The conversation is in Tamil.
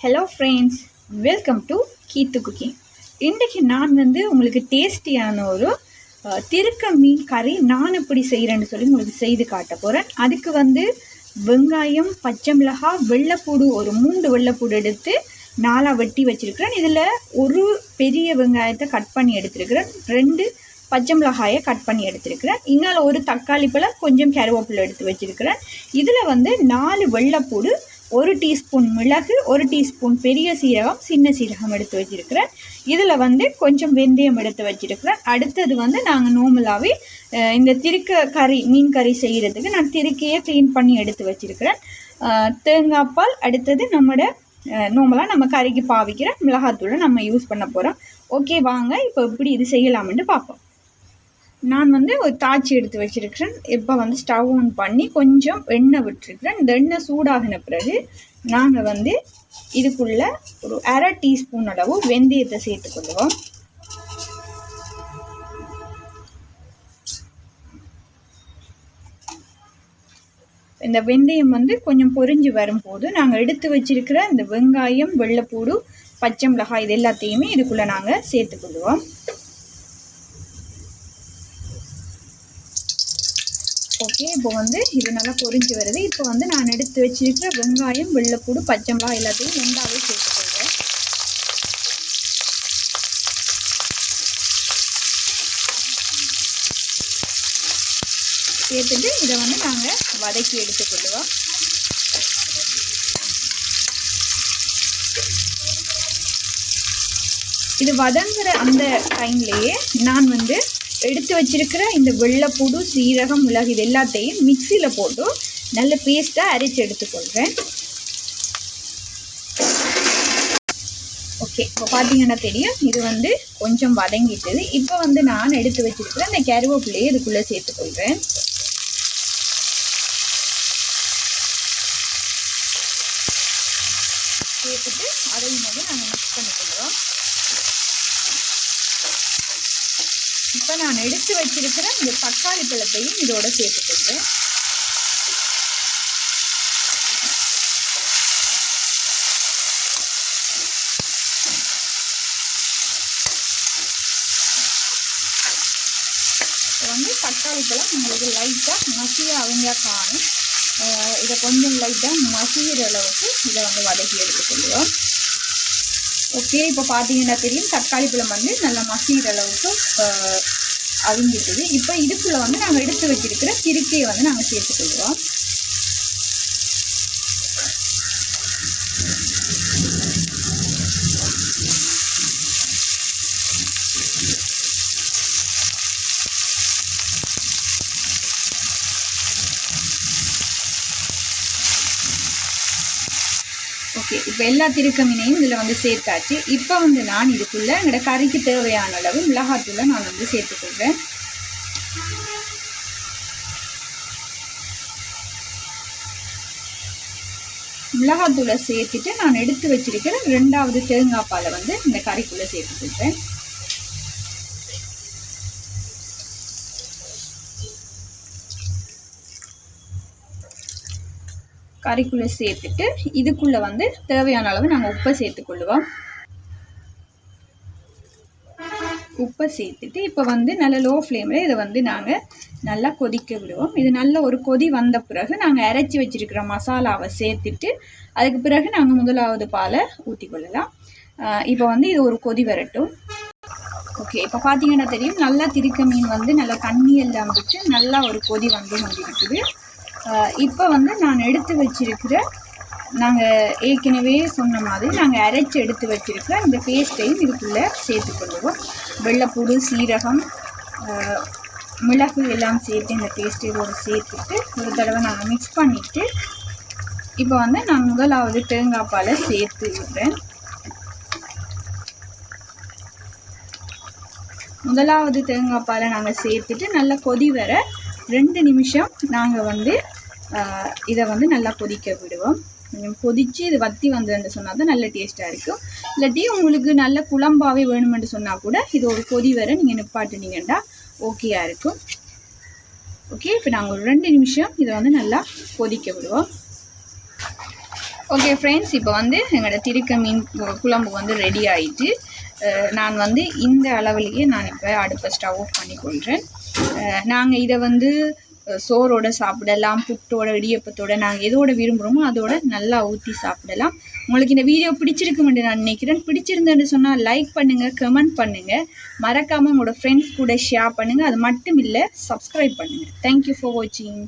Hello friends, welcome to Keethu cooking. இன்றைக்கி நான் உங்களுக்கு டேஸ்டியான ஒரு திருக்க மீன் கறி நான் எப்படி செய்கிறேன்னு சொல்லி உங்களுக்கு செய்து காட்ட போகிறேன். அதுக்கு வெங்காயம், பச்சை மிளகாய், வெள்ளைப்பூடு ஒரு 3 வெள்ளைப்பூடு எடுத்து 4 வெட்டி வச்சுருக்கிறேன். இதில் ஒரு பெரிய வெங்காயத்தை கட் பண்ணி எடுத்துருக்கிறேன். 2 பச்சை மிளகாயை கட் பண்ணி எடுத்துருக்கிறேன். இன்னும் ஒரு தக்காளி பழம், கொஞ்சம் கருவேப்பிலை எடுத்து வச்சுருக்கிறேன். இதில் 4 வெள்ளைப்பூடு, 1 டீஸ்பூன் மிளகு, 1 டீஸ்பூன் பெரிய சீரகம், சின்ன சீரகம் எடுத்து வச்சுருக்கிறேன். இதில் கொஞ்சம் வெந்தயம் எடுத்து வச்சுருக்கிறேன். அடுத்தது நாங்கள் நார்மலாகவே இந்த திருக்க கறி, மீன் கறி செய்கிறதுக்கு நான் திருக்கையை க்ளீன் பண்ணி எடுத்து வச்சுருக்கிறேன். தேங்காய் பால், அடுத்தது நார்மலாக நம்ம கறிக்கு பாவிக்கிற மிளகாத்தூளை நம்ம யூஸ் பண்ண போகிறோம். ஓகே, வாங்க இப்போ எப்படி இது செய்யலாம்னு பார்ப்போம். நான் ஒரு தாச்சி எடுத்து வச்சுருக்கிறேன். இப்போ ஸ்டவ் ஆன் பண்ணி கொஞ்சம் எண்ணெய் விட்டுருக்கிறேன். இந்த எண்ணெய் சூடாகின பிறகு நாங்கள் இதுக்குள்ளே ஒரு 1/2 டீஸ்பூன் அளவு வெந்தயத்தை சேர்த்துக்கொள்வோம். இந்த வெந்தயம் கொஞ்சம் பொரிஞ்சு வரும்போது நாங்கள் எடுத்து வச்சிருக்கிற இந்த வெங்காயம், வெள்ளைப்பூடு, பச்சை மிளகாய் இது எல்லாத்தையுமே இதுக்குள்ளே நாங்கள் சேர்த்துக்கொள்வோம். ஓகே, இப்போ இது நல்லா பொரிஞ்சு வருது. இப்போ நான் எடுத்து வச்சிருக்கிற வெங்காயம், வெள்ளைப்பூடு, பச்சை மிளகாய் எல்லாத்தையும் ஒன்றாவே சேர்த்துக்கொள்கிறேன். சேர்த்துட்டு இதை நாங்கள் வதக்கி எடுத்துக்கொள்ளுவோம். இது வதங்குற அந்த டைம்லேயே நான் எடுத்து வச்சிருக்கிற இந்த வெள்ளைப்பூடு, சீரகம், மிளகு இது எல்லாத்தையும் மிக்சியில் போட்டு நல்ல பேஸ்ட்டாக அரைச்சி எடுத்துக்கொள்கிறேன். ஓகே, இப்போ பார்த்தீங்கன்னா தெரியும் இது கொஞ்சம் வதங்கிட்டது. இப்போ நான் எடுத்து வச்சிருக்கிற இந்த கருவேப்பிலையை இதுக்குள்ளே சேர்த்துக்கொள்கிறேன். சேர்த்துட்டு அதையும் நாங்கள் மிக்ஸ் பண்ணிக்கொள்கிறோம். இப்போ நான் எடுத்து வச்சிருக்கிற இந்த தக்காளி பழத்தையும் இதோட சேர்த்துக்கொள்கிறேன். இப்போ தக்காளி பழம் உங்களுக்கு லைட்டாக மசியாக அவங்க காணும். இதை கொஞ்சம் லைட்டாக மசிகிற அளவுக்கு இதை வதக்கி எடுத்துக்கொள்வோம். ஓகே, இப்போ பார்த்தீங்கன்னா தெரியும் தக்காளி பழம் நல்லா மசிகிற அளவுக்கு அவிஞ்சிட்டுது. இப்போ இதுக்குள்ளே நாங்கள் எடுத்து வச்சிருக்கிற திருக்கையை நாங்கள் சேர்த்துக்கொள்வோம். ஓகே, இப்போ எல்லா திருக்க மீனையும் இதில் சேர்த்தாச்சு. இப்போ நான் இதுக்குள்ளே என்னோட கறிக்கு தேவையான அளவு மிளகாத்தூளை நான் சேர்த்துக்கொள்கிறேன். மிளகாத்தூளை சேர்த்துட்டு நான் எடுத்து வச்சிருக்கிற 2வது தேங்காய் பாலை இந்த கறிக்குள்ளே சேர்த்துக்கொள்கிறேன். கறிக்குள்ளே சேர்த்துட்டு இதுக்குள்ளே தேவையான அளவு நாங்கள் உப்பை சேர்த்துக்கொள்ளுவோம். உப்பை சேர்த்துட்டு இப்போ நல்ல லோ ஃப்ளேமில் இதை நாங்கள் நல்லா கொதிக்க விடுவோம். இது நல்ல ஒரு கொதி வந்த பிறகு நாங்கள் அரைச்சி வச்சிருக்கிற மசாலாவை சேர்த்துட்டு அதுக்கு பிறகு நாங்கள் 1வது பாலை ஊற்றிக்கொள்ளலாம். இப்போ இது ஒரு கொதி வரட்டும். ஓகே, இப்போ பார்த்தீங்கன்னா தெரியும் நல்லா திருக்க மீன் நல்லா தண்ணி எல்லாம் விட்டு நல்லா ஒரு கொதி கொண்டிருக்குது. இப்போ நான் எடுத்து வச்சிருக்கிற நாங்கள் ஏற்கனவே சொன்ன மாதிரி நாங்கள் அரைச்சி எடுத்து வச்சிருக்கிற இந்த பேஸ்ட்டையும் இதுக்குள்ளே சேர்த்துக்கொள்வோம். வெள்ளைப்பூடு, சீரகம், மிளகு எல்லாம் சேர்த்து இந்த பேஸ்ட் இதோடு சேர்த்துட்டு ஒரு தடவை நாங்கள் மிக்ஸ் பண்ணிவிட்டு இப்போ நான் 1வது தேங்காய் பாலை சேர்த்து விடுறேன். 1வது தேங்காய் பாலை நாங்கள் சேர்த்துட்டு நல்லா கொதி வர 2 நிமிஷம் நாங்கள் இதை நல்லா கொதிக்க விடுவோம். கொஞ்சம் கொதித்து இது வற்றி வந்ததுன்னு சொன்னால் தான் நல்ல டேஸ்ட்டாக இருக்கும். இல்லாட்டி உங்களுக்கு நல்ல குழம்பாகவே வேணுமென்று சொன்னால் கூட இது ஒரு கொதி வர நீங்கள் நிப்பாட்டினீங்கன்னா ஓகேயா இருக்கும். ஓகே, இப்போ நாங்கள் ஒரு 2 நிமிஷம் இதை நல்லா கொதிக்க விடுவோம். ஓகே ஃப்ரெண்ட்ஸ், இப்போ வந்து எங்களோட திருக்க மீன் குழம்பு வந்து ரெடி ஆகிட்டு நான் வந்து இந்த அளவுலேயே நான் இப்போ அடுப்பை ஸ்டவ் ஆஃப் பண்ணிக்கொள்கிறேன். நாங்கள் இதை வந்து சோறோட சாப்பிடலாம், புட்டோட, இடியப்பத்தோட, நாங்கள் எதோட விரும்புகிறோமோ அதோட நல்லா ஊற்றி சாப்பிடலாம். உங்களுக்கு இந்த வீடியோ பிடிச்சிருக்குமென்று நான் நினைக்கிறேன். பிடிச்சிருந்தேன்னு சொன்னால் லைக் பண்ணுங்கள், கமெண்ட் பண்ணுங்கள், மறக்காமல் உங்களோட ஃப்ரெண்ட்ஸ் கூட ஷேர் பண்ணுங்கள். அது மட்டும் இல்லை, சப்ஸ்கிரைப் பண்ணுங்கள். தேங்க்யூ ஃபார் வாட்சிங்.